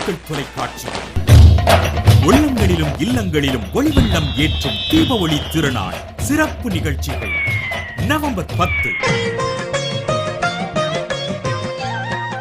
மக்கள் தொலைக்காட்சி உள்ளங்களிலும் இல்லங்களிலும் ஒளிவெள்ளம் ஏற்றும் தீப ஒளி திருநாள் சிறப்பு நிகழ்ச்சிகள் நவம்பர் 10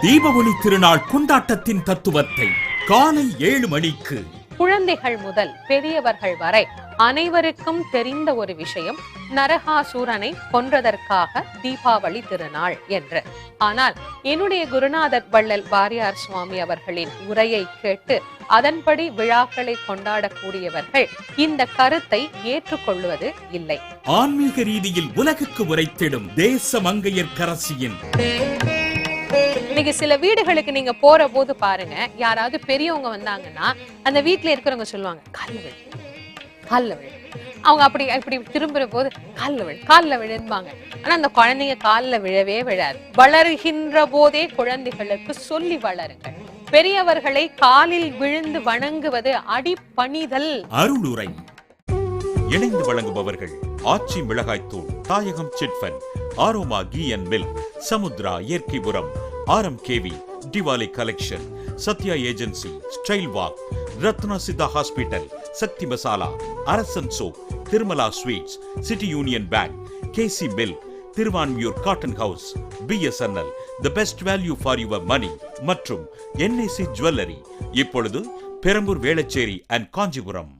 தீப ஒளி திருநாள் கொண்டாட்டத்தின் தத்துவத்தை காலை 7 மணிக்கு குழந்தைகள் முதல் பெரியவர்கள் வரை அனைவருக்கும் தெரிந்த ஒரு விஷயம், நரகாசூரனை கொன்றதற்காக தீபாவளி திருநாள் என்று. ஆனால் என்னுடைய குருநாதர் வள்ளல் வாரியார் சுவாமி அவர்களின் உரையை கேட்டு அதன்படி விழாக்களை கொண்டாடக்கூடியவர்கள் இந்த கருத்தை ஏற்றுக்கொள்வது இல்லை. ஆன்மீக ரீதியில் உலகுக்கு உரைத்திடும் தேச மங்கையர்க்கரசியின் இன்னைக்கு சில வீடுகளுக்கு நீங்க போற போது பாருங்க, யாராவது பெரியவங்க வந்தாங்கன்னா அந்த வீட்டுல இருக்கிறவங்க சொல்லுவாங்க கால்ல விழு. அவங்க அப்படி திரும்புற போது கால்ல விழும்பாங்க. ஆனா அந்த குழந்தைங்க கால்ல விழவே விழாது. வளர்கின்ற போதே குழந்தைகளுக்கு சொல்லி வளருங்கள். பெரியவர்களை காலில் விழுந்து வணங்குவது அடிபணிதல். அருளுரை இணைந்து வழங்குபவர்கள் ஆச்சி மிளகாய்த்தூள், Thayagam chit fund, Aroma ghee and milk, Samudra இயற்கை உரம், RMKV Diwali collection, Satya Agency, Style Walk, Ratna Siddha Hospital, Sakti Masala, Arasan Soap, Tirumala Sweets, City Union Bank, KC Milk, Thiruvanmiyur Cotton House, BSNL, the best value for your money மற்றும் NAC Jewelry. இப்பொழுது Perambur, Velachery and Kanchipuram.